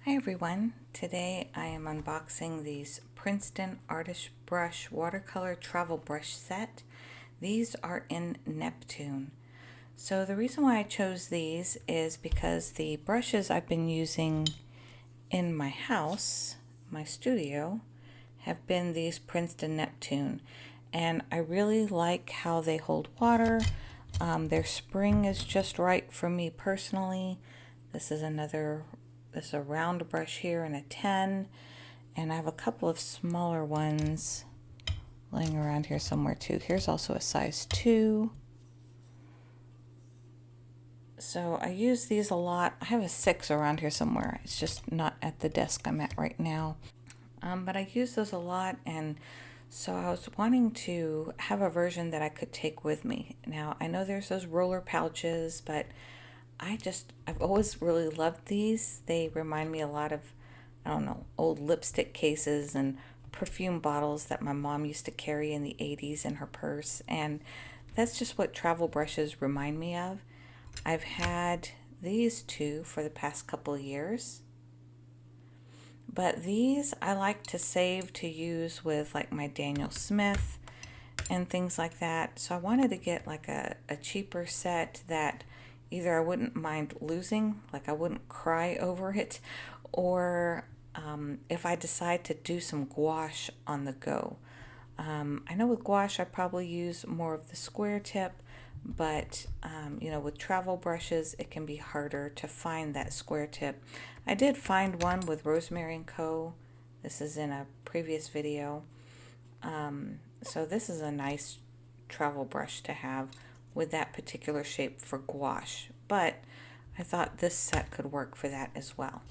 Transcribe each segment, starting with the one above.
Hi everyone, today I am unboxing these Princeton Artist Brush Watercolor Travel Brush Set. These are in Neptune. So the reason why I chose these is because the brushes I've been using in my house, my studio, have been these Princeton Neptune. And I really like how they hold water. Their spring is just right for me personally. This is a round brush here and a 10, and I have a couple of smaller ones laying around here somewhere too. Here's also a size 2. So I use these a lot. I have a 6 around here somewhere. It's just not at the desk I'm at right now. But I use those a lot, and so I was wanting to have a version that I could take with me. Now, I know there's those roller pouches, but I've always really loved these. They remind me a lot of, I don't know, old lipstick cases and perfume bottles that my mom used to carry in the 80s in her purse. And that's just what travel brushes remind me of. I've had these two for the past couple of years. But these I like to save to use with like my Daniel Smith and things like that. So I wanted to get like a cheaper set that either I wouldn't mind losing, like I wouldn't cry over it, or if I decide to do some gouache on the go. I know with gouache I probably use more of the square tip, but with travel brushes it can be harder to find that square tip. I did find one with Rosemary & Co. This is in a previous video. So this is a nice travel brush to have with that particular shape for gouache, but I thought this set could work for that as well.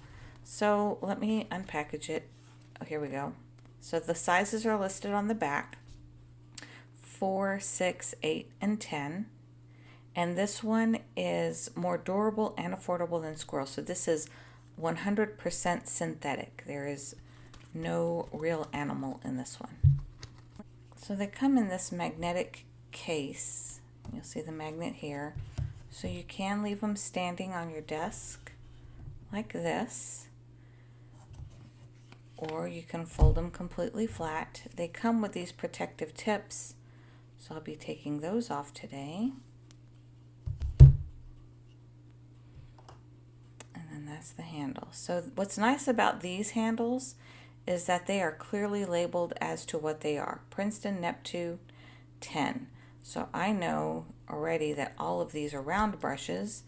So let me unpackage it. Oh, here we go. So the sizes are listed on the back: 4, 6, 8, and 10. And this one is more durable and affordable than Squirrel. So this is 100% synthetic. There is no real animal in this one. So they come in this magnetic case. You'll see the magnet here. So you can leave them standing on your desk like this, or you can fold them completely flat. They come with these protective tips, so I'll be taking those off today. And then that's the handle. So what's nice about these handles is that they are clearly labeled as to what they are. Princeton Neptune 10. So I know already that all of these are round brushes.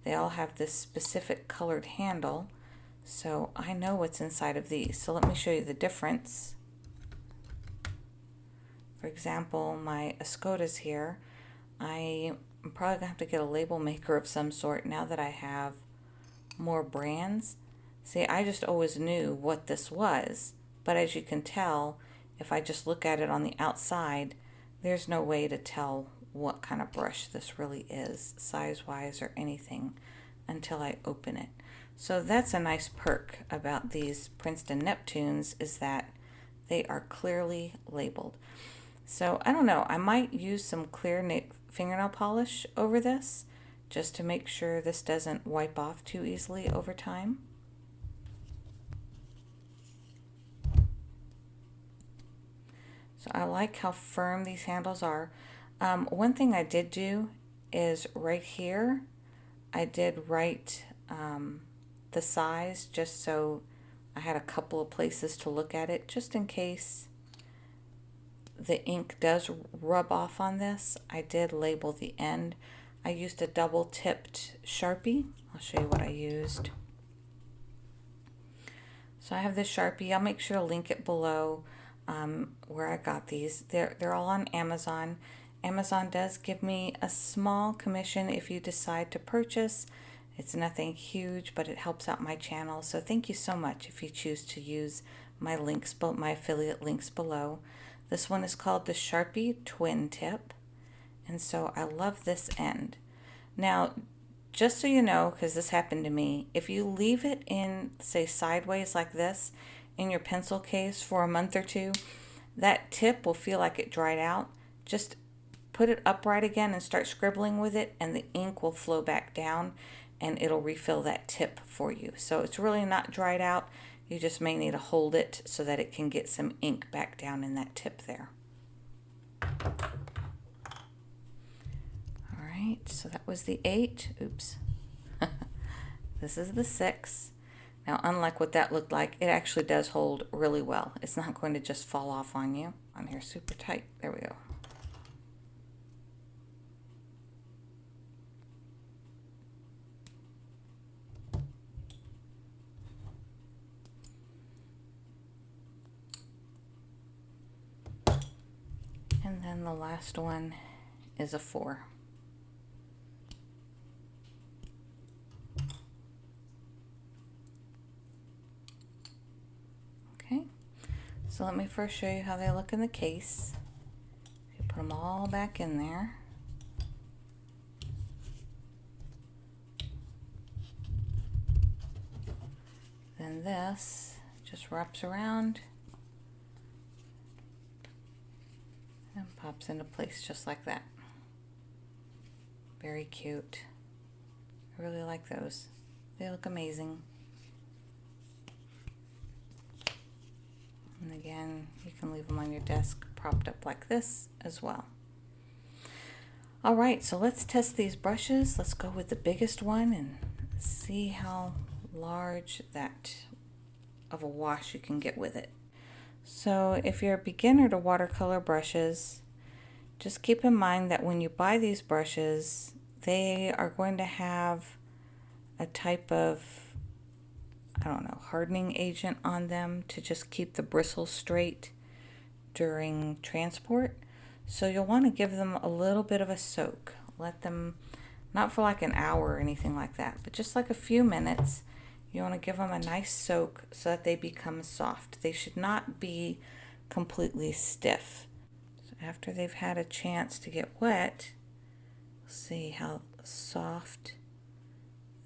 They all have this specific colored handle. So I know what's inside of these. So let me show you the difference. For example, my Escodas here, I'm probably going to have to get a label maker of some sort now that I have more brands. See, I just always knew what this was, but as you can tell, if I just look at it on the outside, there's no way to tell what kind of brush this really is, size-wise or anything, until I open it. So that's a nice perk about these Princeton Neptunes, is that they are clearly labeled. So I don't know, I might use some clear fingernail polish over this, just to make sure this doesn't wipe off too easily over time. So I like how firm these handles are. One thing I did do is right here, I did write the size just so I had a couple of places to look at it, just in case the ink does rub off on this. I did label the end. I used a double tipped Sharpie. I'll show you what I used. So I have this Sharpie. I'll make sure to link it below where I got these. They're all on Amazon. Amazon does give me a small commission if you decide to purchase. It's nothing huge, but it helps out my channel. So thank you so much if you choose to use my links, my affiliate links below. This one is called the Sharpie Twin Tip. And so I love this end. Now, just so you know, because this happened to me, if you leave it in, say, sideways like this in your pencil case for a month or two, that tip will feel like it dried out. Just put it upright again and start scribbling with it, and the ink will flow back down. and it'll refill that tip for you. So it's really not dried out. You just may need to hold it so that it can get some ink back down in that tip there. All right, so that was the 8. Oops. This is the 6. Now, unlike what that looked like, it actually does hold really well. It's not going to just fall off on you. On here super tight. There we go. And then the last one is a 4. Okay, so let me first show you how they look in the case. You put them all back in there. Then this just wraps around and pops into place just like that. Very cute. I really like those. They look amazing. And again, you can leave them on your desk propped up like this as well. All right, so let's test these brushes. Let's go with the biggest one and see how large that of a wash you can get with it. So if you're a beginner to watercolor brushes, just keep in mind that when you buy these brushes, they are going to have a type of, I don't know, hardening agent on them to just keep the bristles straight during transport. So you'll want to give them a little bit of a soak. Let them, not for like an hour or anything like that, but just like a few minutes. You want to give them a nice soak so that they become soft. They should not be completely stiff. So after they've had a chance to get wet, see how soft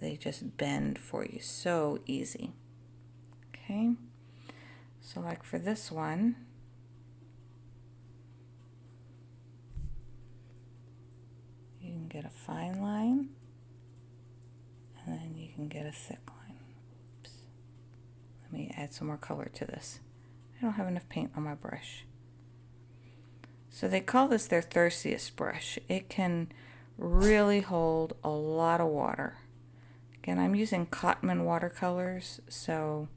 they just bend for you. So easy. Okay, so like for this one, you can get a fine line and then you can get a thick line. Oops. Let me add some more color to this. I don't have enough paint on my brush. So they call this their thirstiest brush. It can really hold a lot of water. Again, I'm using Cotman watercolors, so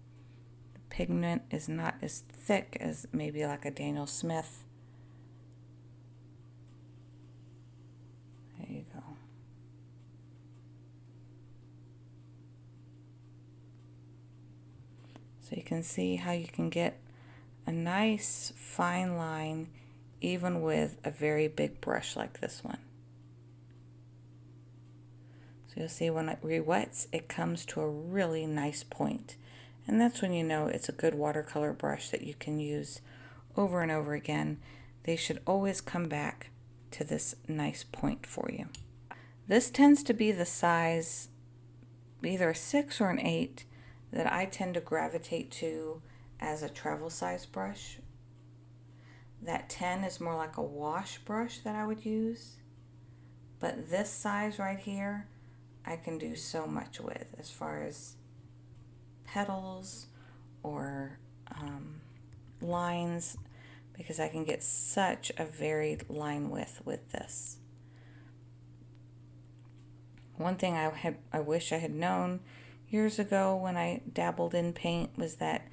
the pigment is not as thick as maybe like a Daniel Smith. There you go. So you can see how you can get a nice fine line even with a very big brush like this one. So you'll see when it re-wets, it comes to a really nice point. And that's when you know it's a good watercolor brush that you can use over and over again. They should always come back to this nice point for you. This tends to be the size, either a 6 or an 8, that I tend to gravitate to as a travel size brush. That 10 is more like a wash brush that I would use. But this size right here, I can do so much with as far as petals or lines, because I can get such a varied line width with this. One thing I wish I had known years ago when I dabbled in paint was that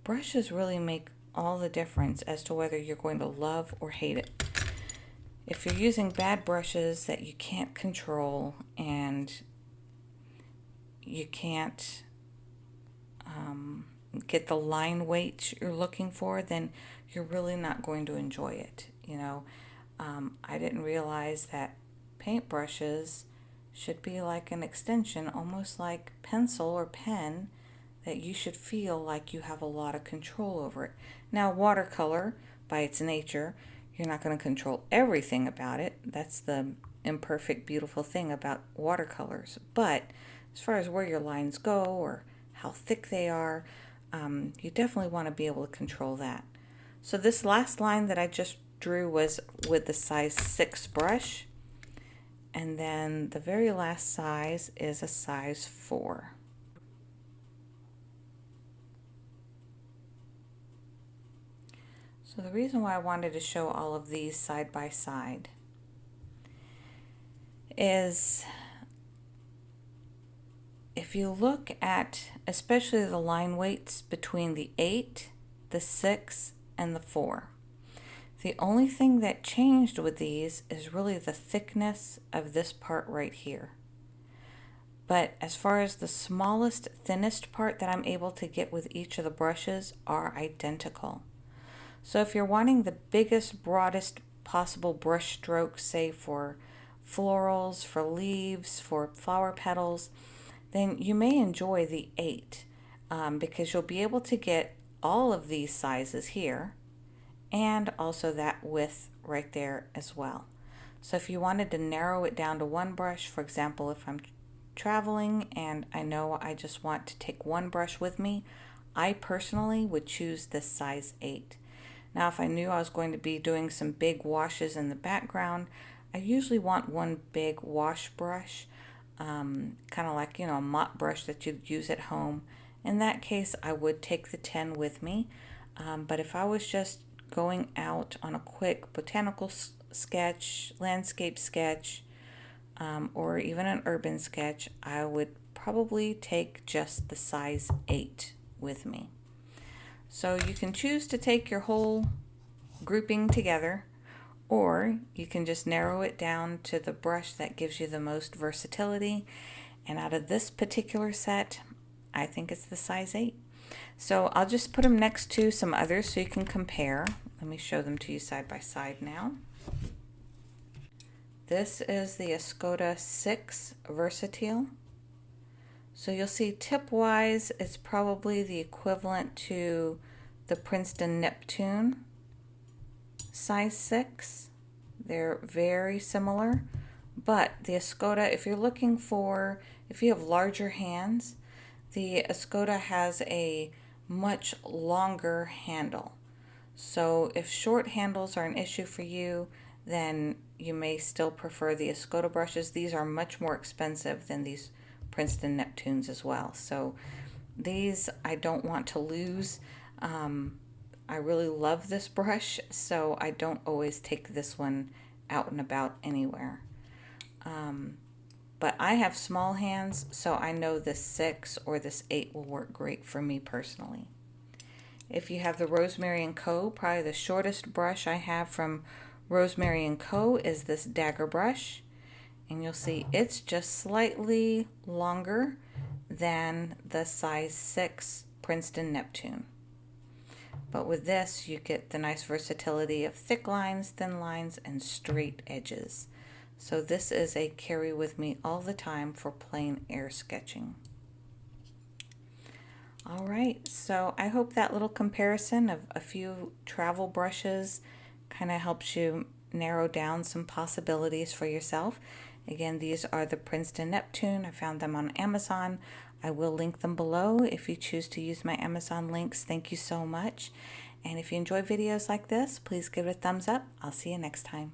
brushes really make all the difference as to whether you're going to love or hate it. If you're using bad brushes that you can't control and you can't get the line weight you're looking for, then you're really not going to enjoy it. You know, I didn't realize that paint brushes should be like an extension, almost like pencil or pen, that you should feel like you have a lot of control over it. Now, watercolor, by its nature, you're not going to control everything about it. That's the imperfect, beautiful thing about watercolors. But as far as where your lines go or how thick they are, you definitely want to be able to control that. So this last line that I just drew was with the size 6 brush. and then the very last size is a size 4. So the reason why I wanted to show all of these side by side is if you look at especially the line weights between the 8, the 6, and the 4. The only thing that changed with these is really the thickness of this part right here. But as far as the smallest, thinnest part that I'm able to get with each of the brushes are identical. So if you're wanting the biggest, broadest possible brush strokes, say for florals, for leaves, for flower petals, then you may enjoy the 8 because you'll be able to get all of these sizes here and also that width right there as well. So if you wanted to narrow it down to one brush, for example, if I'm traveling and I know I just want to take one brush with me, I personally would choose this size 8. Now if I knew I was going to be doing some big washes in the background, I usually want one big wash brush, kind of like, you know, a mop brush that you'd use at home. In that case, I would take the 10 with me. But if I was just going out on a quick botanical sketch, landscape sketch, or even an urban sketch, I would probably take just the size 8 with me. So you can choose to take your whole grouping together, or you can just narrow it down to the brush that gives you the most versatility. And out of this particular set, I think it's the size 8. So I'll just put them next to some others so you can compare. Let me show them to you side by side now. This is the Escoda 6 Versatile. So you'll see tip-wise, it's probably the equivalent to the Princeton Neptune size 6. They're very similar, but the Escoda, if you're looking for, if you have larger hands, the Escoda has a much longer handle. So if short handles are an issue for you, then you may still prefer the Escoda brushes. These are much more expensive than these Princeton Neptunes as well. So these I don't want to lose. I really love this brush, so I don't always take this one out and about anywhere. But I have small hands, so I know this 6 or this 8 will work great for me personally. If you have the Rosemary & Co., probably the shortest brush I have from Rosemary & Co. is this dagger brush. And you'll see it's just slightly longer than the size 6 Princeton Neptune. But with this, you get the nice versatility of thick lines, thin lines, and straight edges. So this is a carry with me all the time for plein air sketching. All right, so I hope that little comparison of a few travel brushes kind of helps you narrow down some possibilities for yourself. Again, these are the Princeton Neptune. I found them on Amazon. I will link them below if you choose to use my Amazon links. Thank you so much. And if you enjoy videos like this, please give it a thumbs up. I'll see you next time.